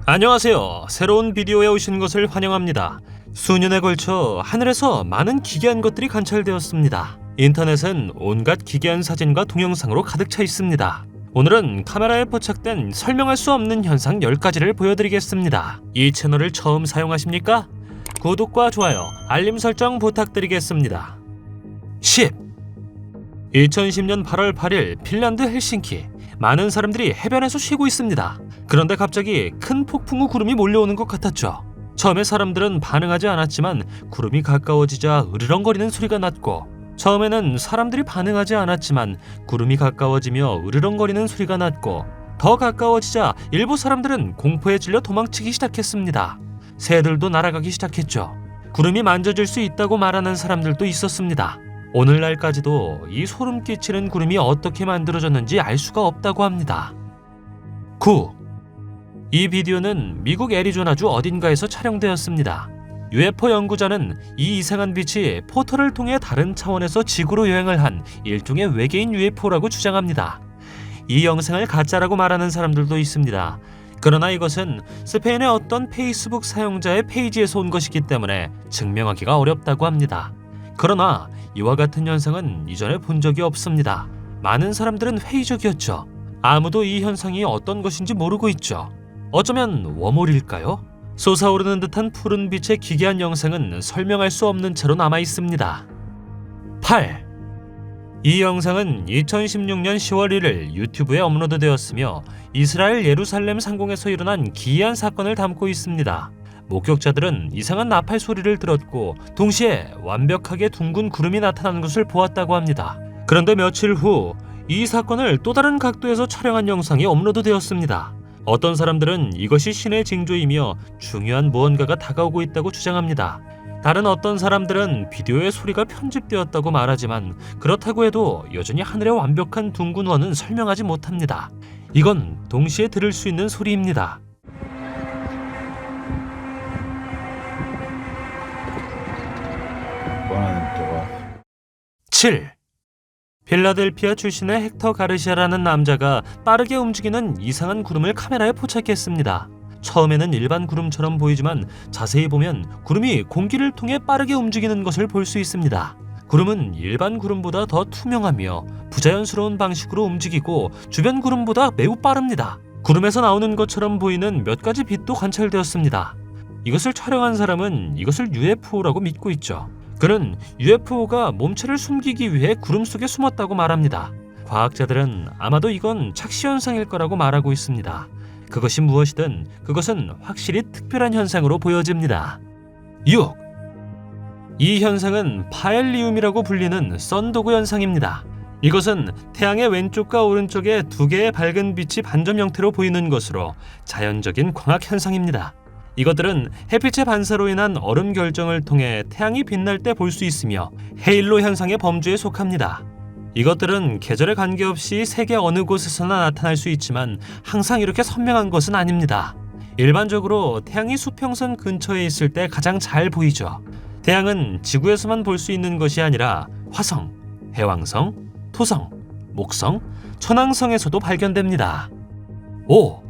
안녕하세요. 새로운 비디오에 오신 것을 환영합니다. 수년에 걸쳐 하늘에서 많은 기괴한 것들이 관찰되었습니다. 인터넷은 온갖 기괴한 사진과 동영상으로 가득 차 있습니다. 오늘은 카메라에 포착된 설명할 수 없는 현상 10가지를 보여드리겠습니다. 이 채널을 처음 사용하십니까? 구독과 좋아요, 알림 설정 부탁드리겠습니다. 10. 2010년 8월 8일 핀란드 헬싱키. 많은 사람들이 해변에서 쉬고 있습니다. 그런데 갑자기 큰 폭풍 후 구름이 몰려오는 것 같았죠. 처음에 사람들은 반응하지 않았지만 구름이 가까워지자 으르렁거리는 소리가 났고, 처음에는 사람들이 반응하지 않았지만 구름이 가까워지며 으르렁거리는 소리가 났고, 더 가까워지자 일부 사람들은 공포에 질려 도망치기 시작했습니다. 새들도 날아가기 시작했죠. 구름이 만져질 수 있다고 말하는 사람들도 있었습니다. 오늘날까지도 이 소름 끼치는 구름이 어떻게 만들어졌는지 알 수가 없다고 합니다. 9. 이 비디오는 미국 애리조나주 어딘가에서 촬영되었습니다. UFO 연구자는 이 이상한 빛이 포털을 통해 다른 차원에서 지구로 여행을 한 일종의 외계인 UFO라고 주장합니다. 이 영상을 가짜라고 말하는 사람들도 있습니다. 그러나 이것은 스페인의 어떤 페이스북 사용자의 페이지에서 온 것이기 때문에 증명하기가 어렵다고 합니다. 그러나 이와 같은 현상은 이전에 본 적이 없습니다. 많은 사람들은 회의적이었죠. 아무도 이 현상이 어떤 것인지 모르고 있죠. 어쩌면 웜홀일까요? 솟아오르는 듯한 푸른 빛의 기괴한 영상은 설명할 수 없는 채로 남아 있습니다. 8. 이 영상은 2016년 10월 1일 유튜브에 업로드되었으며 이스라엘 예루살렘 상공에서 일어난 기이한 사건을 담고 있습니다. 목격자들은 이상한 나팔 소리를 들었고 동시에 완벽하게 둥근 구름이 나타나는 것을 보았다고 합니다. 그런데 며칠 후 이 사건을 또 다른 각도에서 촬영한 영상이 업로드되었습니다. 어떤 사람들은 이것이 신의 징조이며 중요한 무언가가 다가오고 있다고 주장합니다. 다른 어떤 사람들은 비디오의 소리가 편집되었다고 말하지만 그렇다고 해도 여전히 하늘의 완벽한 둥근 원은 설명하지 못합니다. 이건 동시에 들을 수 있는 소리입니다. 원하는 또가 7. 필라델피아 출신의 헥터 가르시아라는 남자가 빠르게 움직이는 이상한 구름을 카메라에 포착했습니다. 처음에는 일반 구름처럼 보이지만 자세히 보면 구름이 공기를 통해 빠르게 움직이는 것을 볼 수 있습니다. 구름은 일반 구름보다 더 투명하며 부자연스러운 방식으로 움직이고 주변 구름보다 매우 빠릅니다. 구름에서 나오는 것처럼 보이는 몇 가지 빛도 관찰되었습니다. 이것을 촬영한 사람은 이것을 UFO라고 믿고 있죠. 그는 UFO가 몸체를 숨기기 위해 구름 속에 숨었다고 말합니다. 과학자들은 아마도 이건 착시현상일 거라고 말하고 있습니다. 그것이 무엇이든 그것은 확실히 특별한 현상으로 보여집니다. 6. 이 현상은 파엘리움이라고 불리는 썬도그 현상입니다. 이것은 태양의 왼쪽과 오른쪽에 두 개의 밝은 빛이 반점 형태로 보이는 것으로 자연적인 광학 현상입니다. 이것들은 햇빛의 반사로 인한 얼음 결정을 통해 태양이 빛날 때 볼 수 있으며 헤일로 현상의 범주에 속합니다. 이것들은 계절에 관계없이 세계 어느 곳에서나 나타날 수 있지만 항상 이렇게 선명한 것은 아닙니다. 일반적으로 태양이 수평선 근처에 있을 때 가장 잘 보이죠. 태양은 지구에서만 볼 수 있는 것이 아니라 화성, 해왕성, 토성, 목성, 천왕성에서도 발견됩니다. 5.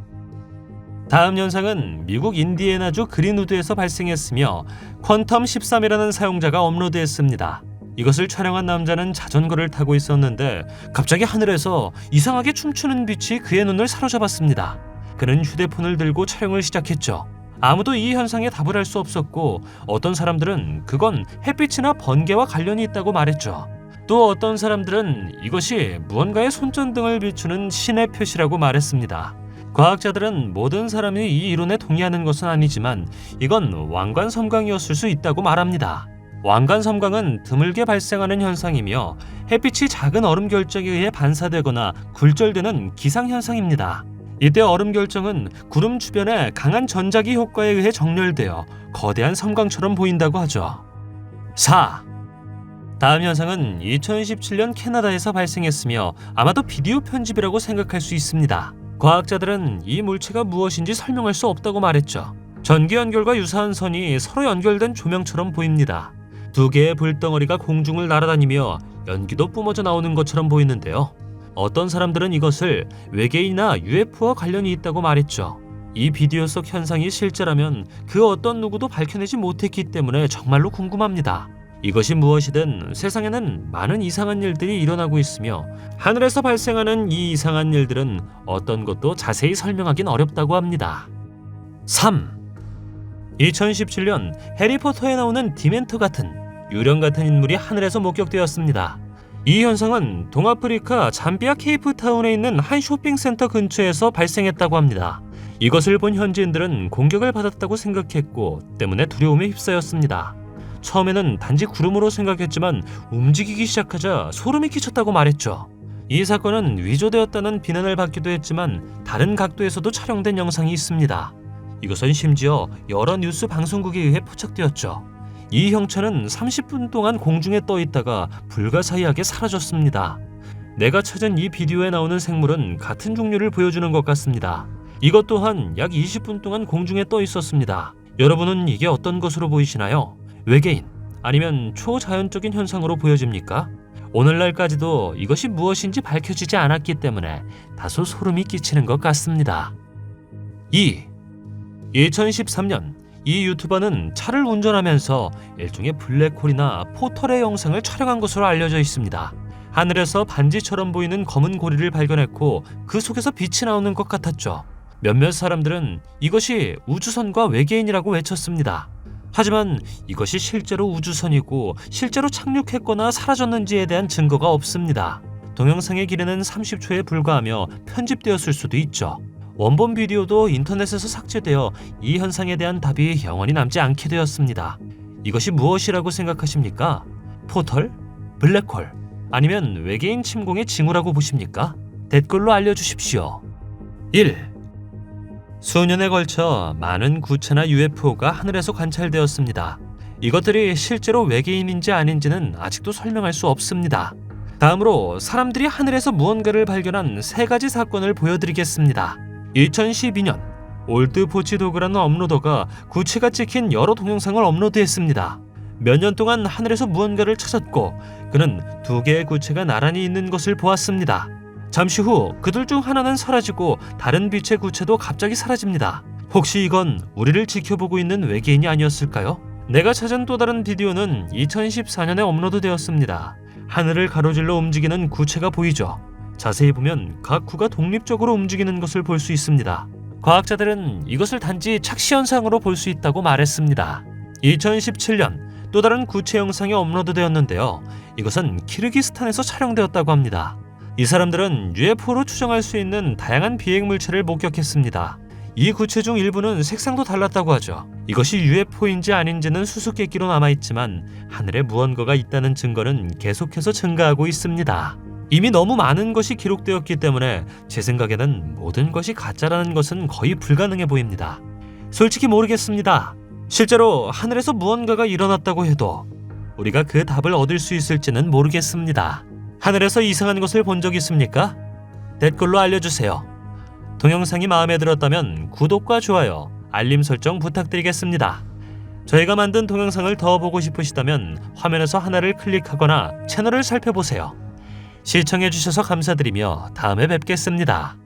다음 현상은 미국 인디애나주 그린우드에서 발생했으며 퀀텀13이라는 사용자가 업로드했습니다. 이것을 촬영한 남자는 자전거를 타고 있었는데 갑자기 하늘에서 이상하게 춤추는 빛이 그의 눈을 사로잡았습니다. 그는 휴대폰을 들고 촬영을 시작했죠. 아무도 이 현상에 답을 할 수 없었고 어떤 사람들은 그건 햇빛이나 번개와 관련이 있다고 말했죠. 또 어떤 사람들은 이것이 무언가의 손전등을 비추는 신의 표시라고 말했습니다. 과학자들은 모든 사람이 이 이론에 동의하는 것은 아니지만 이건 왕관 섬광이었을 수 있다고 말합니다. 왕관 섬광은 드물게 발생하는 현상이며 햇빛이 작은 얼음 결정에 의해 반사되거나 굴절되는 기상현상입니다. 이때 얼음 결정은 구름 주변에 강한 전자기 효과에 의해 정렬되어 거대한 섬광처럼 보인다고 하죠. 4. 다음 현상은 2017년 캐나다에서 발생했으며 아마도 비디오 편집이라고 생각할 수 있습니다. 과학자들은 이 물체가 무엇인지 설명할 수 없다고 말했죠. 전기 연결과 유사한 선이 서로 연결된 조명처럼 보입니다. 두 개의 불덩어리가 공중을 날아다니며 연기도 뿜어져 나오는 것처럼 보이는데요. 어떤 사람들은 이것을 외계인이나 UFO와 관련이 있다고 말했죠. 이 비디오 속 현상이 실제라면 그 어떤 누구도 밝혀내지 못했기 때문에 정말로 궁금합니다. 이것이 무엇이든 세상에는 많은 이상한 일들이 일어나고 있으며 하늘에서 발생하는 이 이상한 일들은 어떤 것도 자세히 설명하긴 어렵다고 합니다. 3. 2017년 해리포터에 나오는 디멘터 같은 유령 같은 인물이 하늘에서 목격되었습니다. 이 현상은 동아프리카 잠비아 케이프타운에 있는 한 쇼핑센터 근처에서 발생했다고 합니다. 이것을 본 현지인들은 공격을 받았다고 생각했고 때문에 두려움에 휩싸였습니다. 처음에는 단지 구름으로 생각했지만 움직이기 시작하자 소름이 끼쳤다고 말했죠. 이 사건은 위조되었다는 비난을 받기도 했지만 다른 각도에서도 촬영된 영상이 있습니다. 이것은 심지어 여러 뉴스 방송국에 의해 포착되었죠. 이 형체는 30분 동안 공중에 떠 있다가 불가사의하게 사라졌습니다. 내가 찾은 이 비디오에 나오는 생물은 같은 종류를 보여주는 것 같습니다. 이것 또한 약 20분 동안 공중에 떠 있었습니다. 여러분은 이게 어떤 것으로 보이시나요? 외계인 아니면 초자연적인 현상으로 보여집니까? 오늘날까지도 이것이 무엇인지 밝혀지지 않았기 때문에 다소 소름이 끼치는 것 같습니다. 2. 2013년 이 유튜버는 차를 운전하면서 일종의 블랙홀이나 포털의 영상을 촬영한 것으로 알려져 있습니다. 하늘에서 반지처럼 보이는 검은 고리를 발견했고 그 속에서 빛이 나오는 것 같았죠. 몇몇 사람들은 이것이 우주선과 외계인이라고 외쳤습니다. 하지만 이것이 실제로 우주선이고 실제로 착륙했거나 사라졌는지에 대한 증거가 없습니다. 동영상의 길이는 30초에 불과하며 편집되었을 수도 있죠. 원본 비디오도 인터넷에서 삭제되어 이 현상에 대한 답이 영원히 남지 않게 되었습니다. 이것이 무엇이라고 생각하십니까? 포털? 블랙홀? 아니면 외계인 침공의 징후라고 보십니까? 댓글로 알려주십시오. 1. 수년에 걸쳐 많은 구체나 UFO가 하늘에서 관찰되었습니다. 이것들이 실제로 외계인인지 아닌지는 아직도 설명할 수 없습니다. 다음으로 사람들이 하늘에서 무언가를 발견한 3가지 사건을 보여드리겠습니다. 2012년 올드포치도그라는 업로더가 구체가 찍힌 여러 동영상을 업로드했습니다. 몇 년 동안 하늘에서 무언가를 찾았고 그는 2개의 구체가 나란히 있는 것을 보았습니다. 잠시 후 그들 중 하나는 사라지고 다른 빛의 구체도 갑자기 사라집니다. 혹시 이건 우리를 지켜보고 있는 외계인이 아니었을까요? 내가 찾은 또 다른 비디오는 2014년에 업로드되었습니다. 하늘을 가로질러 움직이는 구체가 보이죠. 자세히 보면 각 구가 독립적으로 움직이는 것을 볼 수 있습니다. 과학자들은 이것을 단지 착시현상으로 볼 수 있다고 말했습니다. 2017년 또 다른 구체 영상이 업로드되었는데요. 이것은 키르기스탄에서 촬영되었다고 합니다. 이 사람들은 UFO로 추정할 수 있는 다양한 비행물체를 목격했습니다. 이 구체 중 일부는 색상도 달랐다고 하죠. 이것이 UFO인지 아닌지는 수수께끼로 남아있지만 하늘에 무언가가 있다는 증거는 계속해서 증가하고 있습니다. 이미 너무 많은 것이 기록되었기 때문에 제 생각에는 모든 것이 가짜라는 것은 거의 불가능해 보입니다. 솔직히 모르겠습니다. 실제로 하늘에서 무언가가 일어났다고 해도 우리가 그 답을 얻을 수 있을지는 모르겠습니다. 하늘에서 이상한 것을 본 적 있습니까? 댓글로 알려주세요. 동영상이 마음에 들었다면 구독과 좋아요, 알림 설정 부탁드리겠습니다. 저희가 만든 동영상을 더 보고 싶으시다면 화면에서 하나를 클릭하거나 채널을 살펴보세요. 시청해주셔서 감사드리며 다음에 뵙겠습니다.